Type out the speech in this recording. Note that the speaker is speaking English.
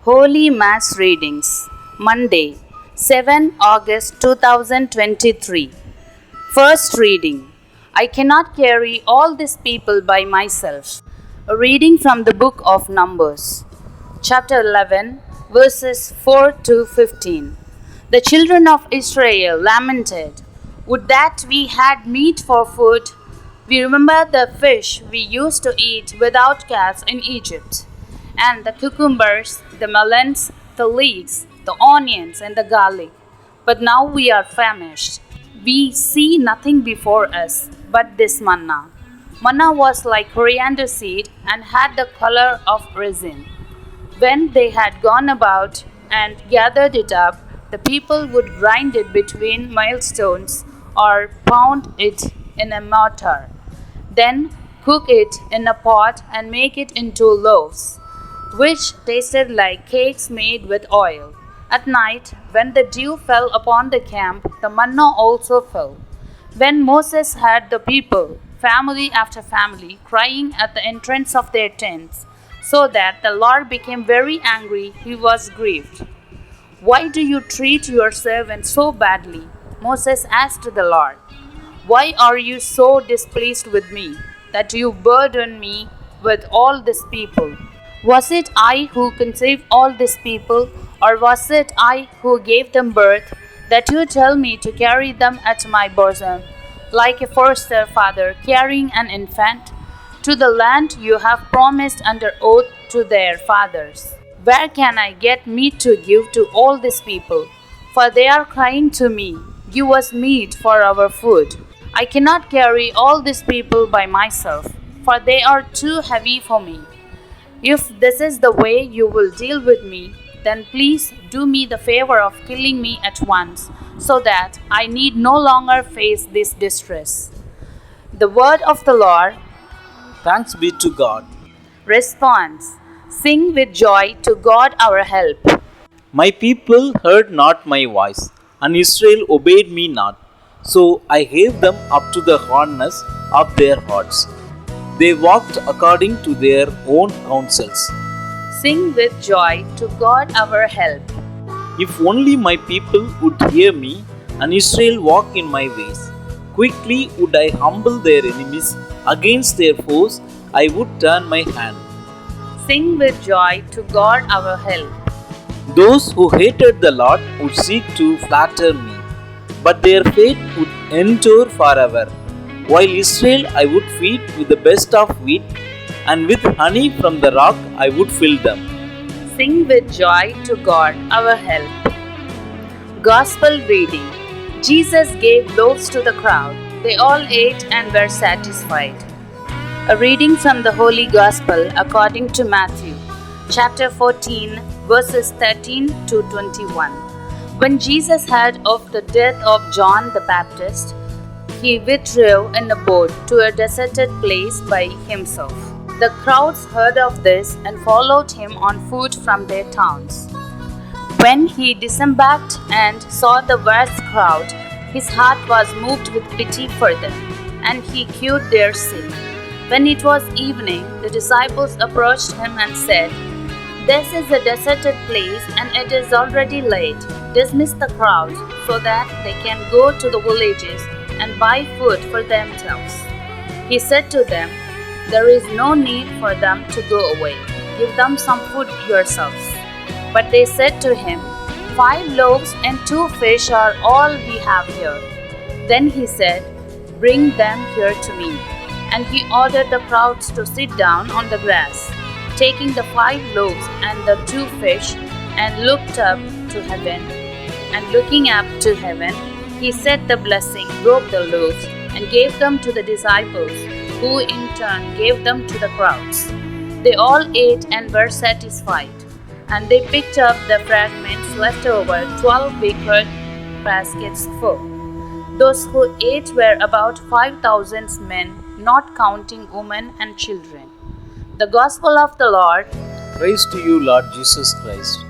Holy Mass Readings, Monday, 7 August 2023. First reading. I cannot carry all these people by myself. A reading from the book of Numbers, chapter 11, verses 4 to 15. The children of Israel lamented, "Would that we had meat for food! We remember the fish we used to eat without caps in Egypt, and the cucumbers, the melons, the leeks, the onions, and the garlic. But now we are famished. We see nothing before us but this manna." Manna was like coriander seed and had the color of resin. When they had gone about and gathered it up, the people would grind it between millstones or pound it in a mortar. Then cook it in a pot and make it into loaves, which tasted like cakes made with oil. At night, when the dew fell upon the camp, the manna also fell. When Moses heard the people, family after family, crying at the entrance of their tents, so that the Lord became very angry, he was grieved. "Why do you treat your servant so badly?" Moses asked the Lord. "Why are you so displeased with me, that you burden me with all these people? Was it I who conceived all these people, or was it I who gave them birth, that you tell me to carry them at my bosom, like a foster father carrying an infant, to the land you have promised under oath to their fathers? Where can I get meat to give to all these people? For they are crying to me, 'Give us meat for our food.' I cannot carry all these people by myself, for they are too heavy for me. If this is the way you will deal with me, then please do me the favor of killing me at once, so that I need no longer face this distress." The word of the Lord. Thanks be to God. Response. Sing with joy to God our help. My people heard not my voice, and Israel obeyed me not. So I gave them up to the hardness of their hearts. They walked according to their own counsels. Sing with joy to God our help. If only my people would hear me, and Israel walk in my ways. Quickly would I humble their enemies. Against their foes I would turn my hand. Sing with joy to God our help. Those who hated the Lord would seek to flatter me, but their fate would endure forever. While Israel I would feed with the best of wheat, and with honey from the rock I would fill them. Sing with joy to God our help. Gospel reading. Jesus gave loaves to the crowd. They all ate and were satisfied. A reading from the Holy Gospel according to Matthew, chapter 14, verses 13 to 21. When Jesus heard of the death of John the Baptist, he withdrew in a boat to a deserted place by himself. The crowds heard of this and followed him on foot from their towns. When he disembarked and saw the vast crowd, his heart was moved with pity for them, and he cured their sick. When it was evening, the disciples approached him and said, "This is a deserted place, and it is already late. Dismiss the crowd, so that they can go to the villages and buy food for themselves." He said to them, "There is no need for them to go away. Give them some food yourselves." But they said to him, "5 loaves and 2 fish are all we have here." Then he said, "Bring them here to me." And he ordered the crowds to sit down on the grass. Taking the 5 loaves and the 2 fish, and looked up to heaven, and looking up to heaven, he said the blessing, broke the loaves, and gave them to the disciples, who in turn gave them to the crowds. They all ate and were satisfied, and they picked up the fragments left over, 12 wicker baskets full. Those who ate were about 5,000 men, not counting women and children. The Gospel of the Lord. Praise to you, Lord Jesus Christ.